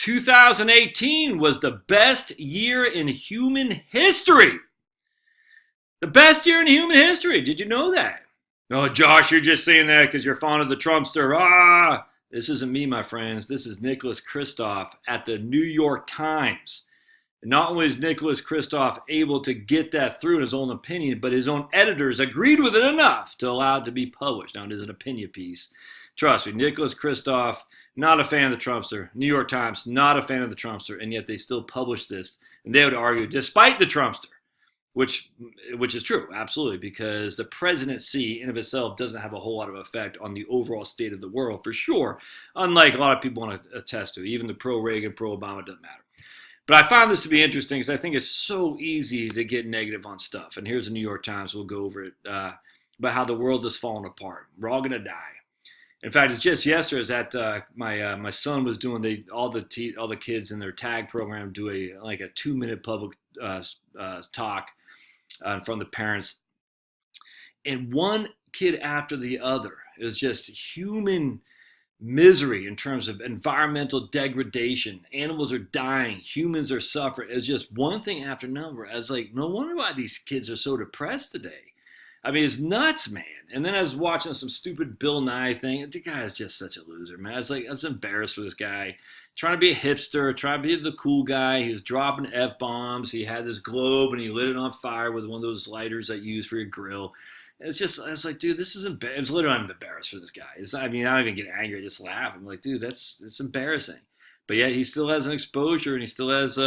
2018 was the best year in human history. The best year in human history. Did you know that? Oh, Josh, you're just saying that because you're fond of the Trumpster. This isn't me, my friends. This is Nicholas Kristof at the New York Times. And not only is Nicholas Kristof able to get that through in his own opinion, but his own editors agreed with it enough to allow it to be published. Now, it is an opinion piece. Trust me, Nicholas Kristof, not a fan of the Trumpster. New York Times, not a fan of the Trumpster, and yet they still publish this. And they would argue, despite the Trumpster, which is true, absolutely, because the presidency in of itself doesn't have a whole lot of effect on the overall state of the world, for sure, unlike a lot of people want to attest to. Even the pro-Reagan, pro-Obama doesn't matter. But I found this to be interesting because I think it's so easy to get negative on stuff. And here's the New York Times. We'll go over it about how the world is falling apart. We're all going to die. In fact, it's just yesterday that my son was doing all the kids in their tag program do a 2-minute public talk in front of the parents, and one kid after the other. It was just human misery in terms of environmental degradation. Animals are dying. Humans are suffering. It's just one thing after another. I was like, no wonder why these kids are so depressed today. I mean, it's nuts, man. And then I was watching some stupid Bill Nye thing. The guy is just such a loser, man. I was embarrassed for this guy. Trying to be a hipster, trying to be the cool guy. He was dropping F-bombs. He had this globe and he lit it on fire with one of those lighters that you use for your grill. It's like, dude, this is embarrassing. It's literally, I'm embarrassed for this guy. I don't even get angry. I just laugh. I'm like, dude, it's embarrassing. But yet he still has an exposure and he still has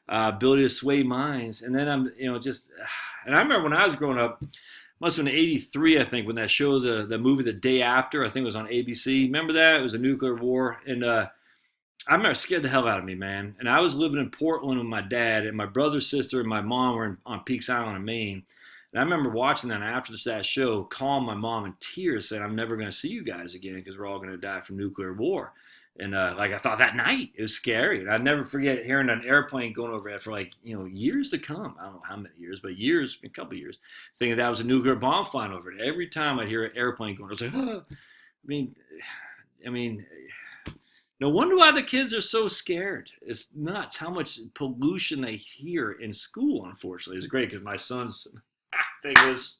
ability to sway minds. And then and I remember when I was growing up, must have been 83, I think, when that show, the movie The Day After, I think it was on ABC. Remember that? It was a nuclear war. And I remember it scared the hell out of me, man. And I was living in Portland with my dad, and my brother, sister, and my mom were on Peaks Island in Maine. And I remember watching that, and after that show, calling my mom in tears, saying, I'm never going to see you guys again because we're all going to die from nuclear war. And I thought that night, it was scary. And I'd never forget hearing an airplane going overhead for years to come. I don't know how many years, but years, a couple of years, thinking that was a nuclear bomb flying over it. Every time I'd hear an airplane going, I was like, oh. I mean, no wonder why the kids are so scared. It's nuts how much pollution they hear in school, unfortunately. It's great because my son's thing was,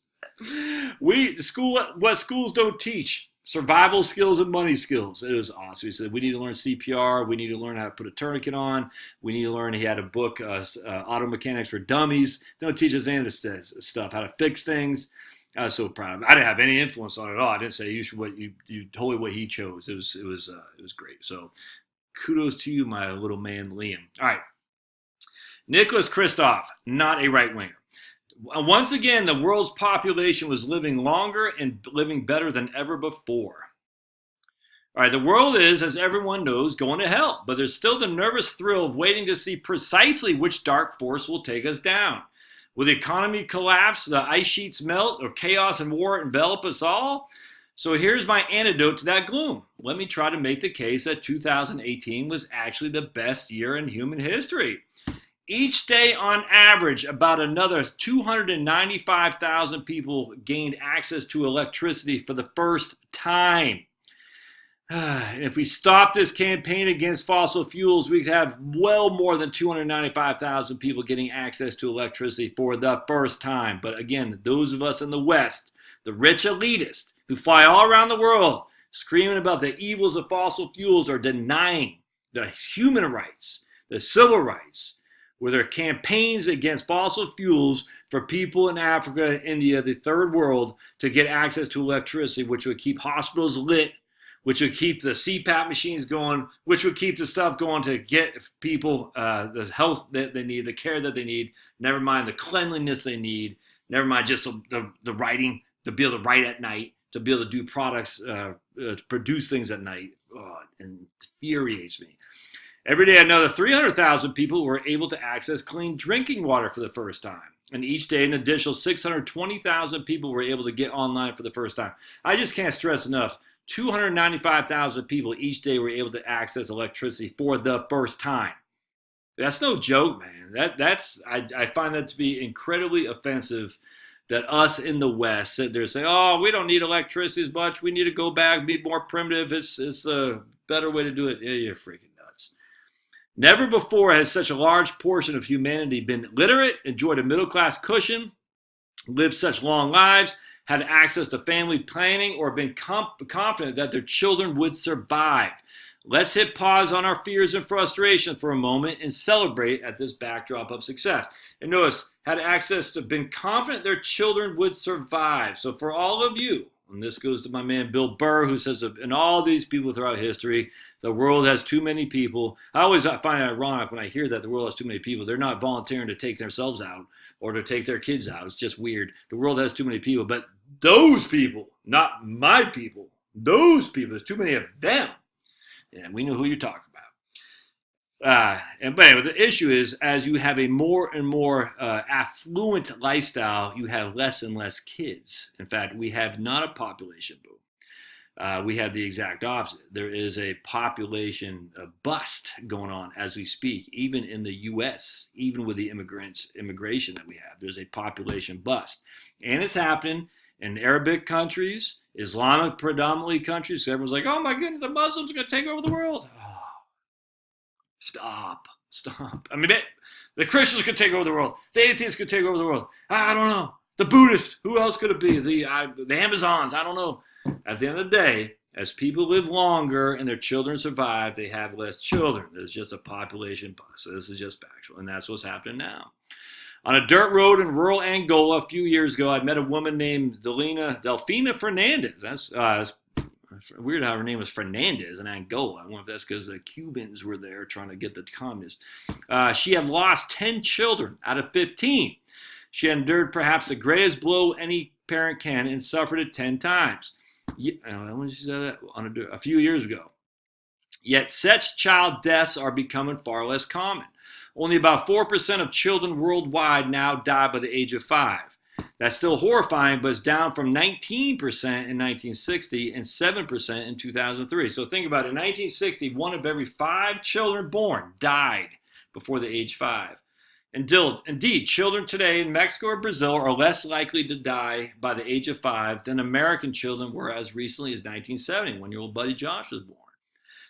what schools don't teach. Survival skills and money skills. It was awesome. He said, we need to learn CPR. We need to learn how to put a tourniquet on. We need to learn, he had a book, Auto Mechanics for Dummies. They don't teach us any of this stuff, how to fix things. I was so proud of him. I didn't have any influence on it at all. I didn't say you totally what he chose. It was great. So kudos to you, my little man, Liam. All right. Nicholas Kristof, not a right-winger. Once again, the world's population was living longer and living better than ever before. All right, the world is, as everyone knows, going to hell, but there's still the nervous thrill of waiting to see precisely which dark force will take us down. Will the economy collapse, the ice sheets melt, or chaos and war envelop us all? So here's my antidote to that gloom. Let me try to make the case that 2018 was actually the best year in human history. Each day, on average, about another 295,000 people gained access to electricity for the first time. If we stop this campaign against fossil fuels, we could have well more than 295,000 people getting access to electricity for the first time. But again, those of us in the West, the rich elitists who fly all around the world screaming about the evils of fossil fuels, are denying the human rights, the civil rights, with their campaigns against fossil fuels for people in Africa and India, the third world, to get access to electricity, which would keep hospitals lit, which would keep the CPAP machines going, which would keep the stuff going to get people the health that they need, the care that they need, never mind the cleanliness they need, never mind just the writing, to be able to write at night, to be able to do products, to produce things at night. Oh, it infuriates me. Every day, another 300,000 people were able to access clean drinking water for the first time. And each day, an additional 620,000 people were able to get online for the first time. I just can't stress enough. 295,000 people each day were able to access electricity for the first time. That's no joke, man. I find that to be incredibly offensive that us in the West sit there and say, oh, we don't need electricity as much. We need to go back, be more primitive. It's a better way to do it. Yeah, you're freaking nuts. Never before has such a large portion of humanity been literate, enjoyed a middle-class cushion, lived such long lives, had access to family planning, or been confident that their children would survive. Let's hit pause on our fears and frustration for a moment and celebrate at this backdrop of success. And notice, had access to, been confident their children would survive. So for all of you, and this goes to my man Bill Burr, who says, and all these people throughout history, the world has too many people. I always find it ironic when I hear that the world has too many people. They're not volunteering to take themselves out or to take their kids out. It's just weird. The world has too many people. But those people, not my people, those people, there's too many of them. And we know who you're talking about. But anyway, the issue is, as you have a more and more affluent lifestyle, you have less and less kids. In fact, we have not a population boom. We have the exact opposite. There is a population bust going on as we speak, even in the U.S., even with the immigration that we have. There's a population bust. And it's happening in Arabic countries, Islamic predominantly countries. So everyone's like, oh my goodness, the Muslims are going to take over the world. Oh, stop. I mean, the Christians could take over the world. The atheists could take over the world. I don't know. The Buddhists, who else could it be? The Amazons, I don't know. At the end of the day, as people live longer and their children survive, they have less children. There's just a population bust. So this is just factual, and that's what's happening now. On a dirt road in rural Angola a few years ago, I met a woman named Delfina Fernandez. That's weird how her name was Fernandez in Angola. I wonder if that's because the Cubans were there trying to get the communists. She had lost 10 children out of 15. She endured perhaps the greatest blow any parent can and suffered it 10 times. When she said that? A few years ago. Yet such child deaths are becoming far less common. Only about 4% of children worldwide now die by the age of 5. That's still horrifying, but it's down from 19% in 1960 and 7% in 2003. So think about it. In 1960, 1 of every 5 children born died before the age 5. Indeed, children today in Mexico or Brazil are less likely to die by the age of 5 than American children were as recently as 1970, when your old buddy Josh was born.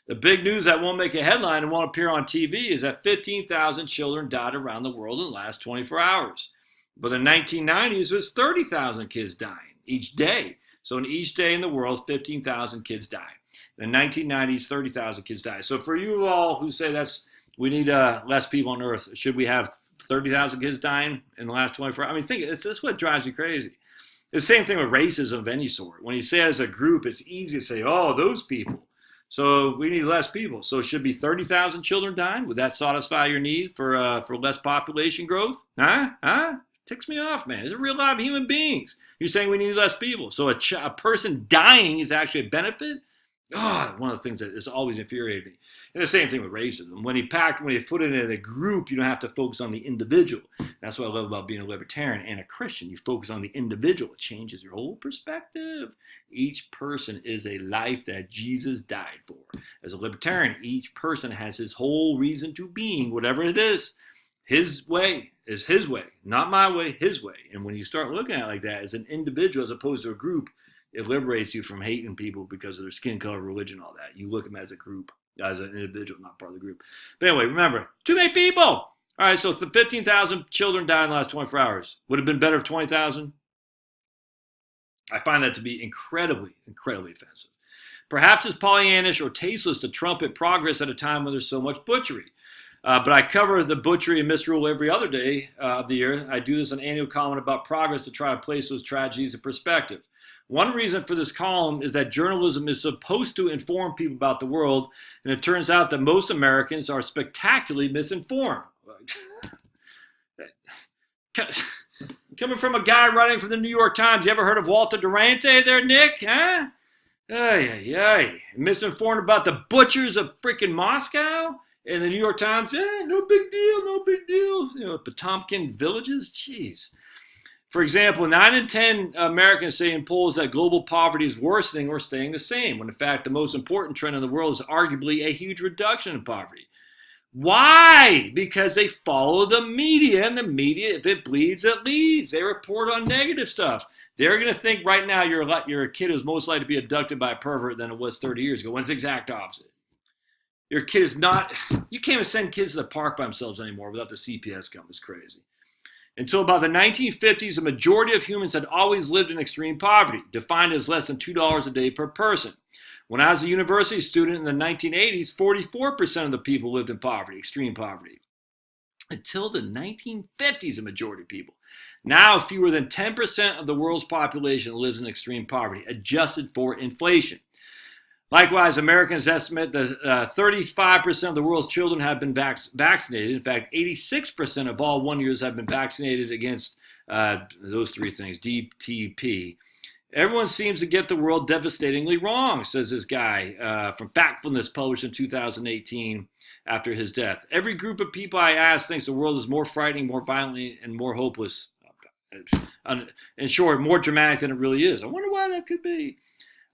The big news that won't make a headline and won't appear on TV is that 15,000 children died around the world in the last 24 hours. But in the 1990s, it was 30,000 kids dying each day. So in each day in the world, 15,000 kids died. In the 1990s, 30,000 kids died. So for you all who say we need less people on Earth, should we have 30,000 kids dying in the last 24 hours? I mean, that's what drives you crazy. It's the same thing with racism of any sort. When you say it as a group, it's easy to say, oh, those people. So we need less people. So should be 30,000 children dying? Would that satisfy your need for less population growth? Huh? Ticks me off, man. There's a real lot of human beings. You're saying we need less people. So a person dying is actually a benefit? Oh, one of the things that is always infuriating me. And the same thing with racism. When you put it in a group, you don't have to focus on the individual. That's what I love about being a libertarian and a Christian. You focus on the individual. It changes your whole perspective. Each person is a life that Jesus died for. As a libertarian, each person has his whole reason to being, whatever it is. His way is his way, not my way, his way. And when you start looking at it like that as an individual as opposed to a group, it liberates you from hating people because of their skin color, religion, all that. You look at them as a group, as an individual, not part of the group. But anyway, remember, too many people. All right, so the 15,000 children died in the last 24 hours. Would have been better if 20,000? I find that to be incredibly, incredibly offensive. Perhaps it's Pollyannish or tasteless to trumpet progress at a time when there's so much butchery. But I cover the butchery and misrule every other day of the year. I do this an annual column about progress to try to place those tragedies in perspective. One reason for this column is that journalism is supposed to inform people about the world, and it turns out that most Americans are spectacularly misinformed. Coming from a guy writing for the New York Times, you ever heard of Walter Durante there, Nick? Huh? Misinformed about the butchers of freaking Moscow? And the New York Times, no big deal, no big deal. You know, Potomkin villages, jeez. For example, 9 in 10 Americans say in polls that global poverty is worsening or staying the same, when in fact the most important trend in the world is arguably a huge reduction in poverty. Why? Because they follow the media, and the media, if it bleeds, it leads. They report on negative stuff. They're going to think right now you're a kid who's most likely to be abducted by a pervert than it was 30 years ago, when it's the exact opposite. Your kid is not, you can't even send kids to the park by themselves anymore without the CPS coming. It's crazy. Until about the 1950s, a majority of humans had always lived in extreme poverty, defined as less than $2 a day per person. When I was a university student in the 1980s, 44% of the people lived in poverty, extreme poverty. Until the 1950s, a majority of people. Now, fewer than 10% of the world's population lives in extreme poverty, adjusted for inflation. Likewise, Americans estimate that 35% of the world's children have been vaccinated. In fact, 86% of all 1-years have been vaccinated against those three things, DTP. Everyone seems to get the world devastatingly wrong, says this guy from Factfulness, published in 2018 after his death. Every group of people I ask thinks the world is more frightening, more violent, and more hopeless. In short, more dramatic than it really is. I wonder why that could be.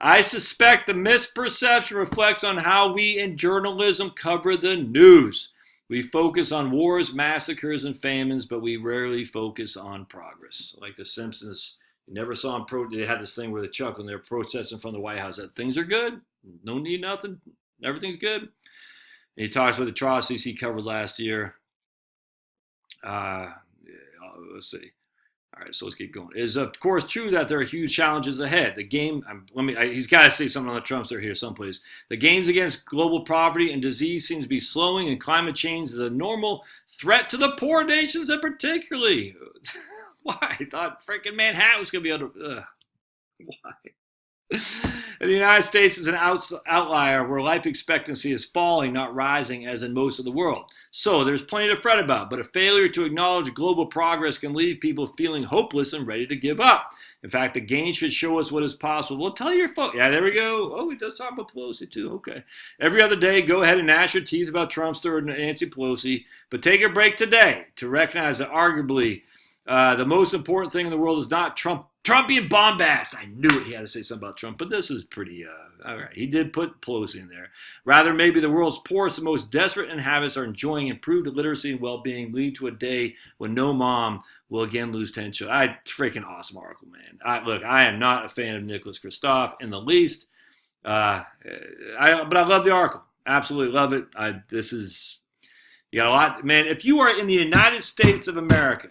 I suspect the misperception reflects on how we in journalism cover the news. We focus on wars, massacres, and famines, but we rarely focus on progress. Like The Simpsons, you never saw them they had this thing where they chuckle and they're protesting from the White House that things are good, no need nothing, everything's good. And he talks about the atrocities he covered last year. Let's see. All right, so let's keep going. It is, of course, true that there are huge challenges ahead. The game, he's got to say something on the Trumpster here someplace. The gains against global poverty and disease seems to be slowing, and climate change is a normal threat to the poor nations in particularly. Why? I thought freaking Manhattan was going to be able to... Why? The United States is an outlier where life expectancy is falling, not rising, as in most of the world. So there's plenty to fret about, but a failure to acknowledge global progress can leave people feeling hopeless and ready to give up. In fact, the gain should show us what is possible. Well, tell your folks. Yeah, there we go. Oh, he does talk about Pelosi too. Okay. Every other day, go ahead and gnash your teeth about Trumpster and Nancy Pelosi, but take a break today to recognize that arguably the most important thing in the world is not Trumpian bombast. I knew it. He had to say something about Trump, but this is pretty, all right. He did put Pelosi in there. Rather, maybe the world's poorest and most desperate inhabitants are enjoying improved literacy and well-being, leading to a day when no mom will again lose 10 children. Freaking awesome article, man. Look, I am not a fan of Nicholas Kristof in the least, but I love the article. Absolutely love it. You got a lot, man. If you are in the United States of America,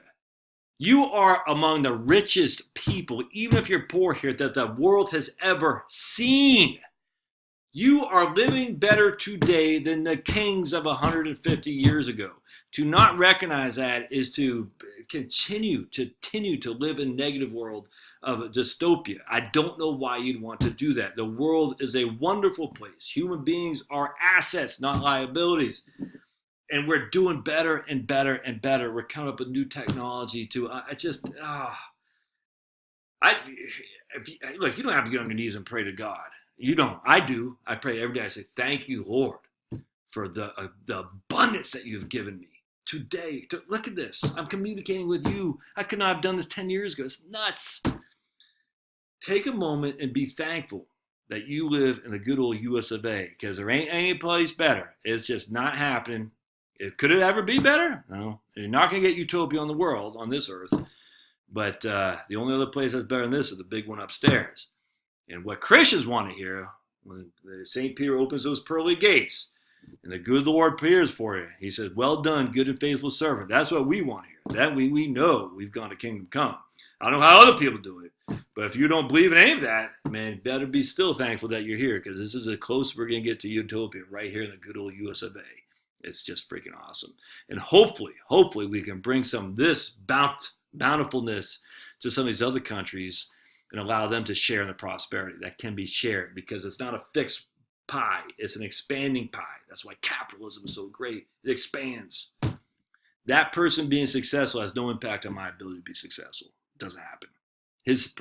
you are among the richest people, even if you're poor here, that the world has ever seen. You are living better today than the kings of 150 years ago. To not recognize that is to continue to live in a negative world of dystopia. I don't know why you'd want to do that. The world is a wonderful place. Human beings are assets, not liabilities. And we're doing better and better and better. We're coming up with new technology to, look, you don't have to get on your knees and pray to God. You don't. I do. I pray every day. I say, thank you, Lord, for the abundance that you've given me today. Look at this. I'm communicating with you. I could not have done this 10 years ago. It's nuts. Take a moment and be thankful that you live in the good old US of A, because there ain't any place better. It's just not happening. Could it ever be better? No. You're not going to get utopia on the world, on this earth. But the only other place that's better than this is the big one upstairs. And what Christians want to hear, when St. Peter opens those pearly gates, and the good Lord appears for you, he says, well done, good and faithful servant. That's what we want to hear. That we know we've gone to kingdom come. I don't know how other people do it. But if you don't believe in any of that, man, better be still thankful that you're here, because this is as close we're going to get to utopia right here in the good old US of A. It's just freaking awesome. And hopefully we can bring some of this bountifulness to some of these other countries and allow them to share in the prosperity that can be shared, because it's not a fixed pie. It's an expanding pie. That's why capitalism is so great. It expands. That person being successful has no impact on my ability to be successful. It doesn't happen. His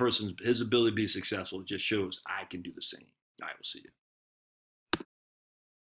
ability to be successful just shows I can do the same. I will see you.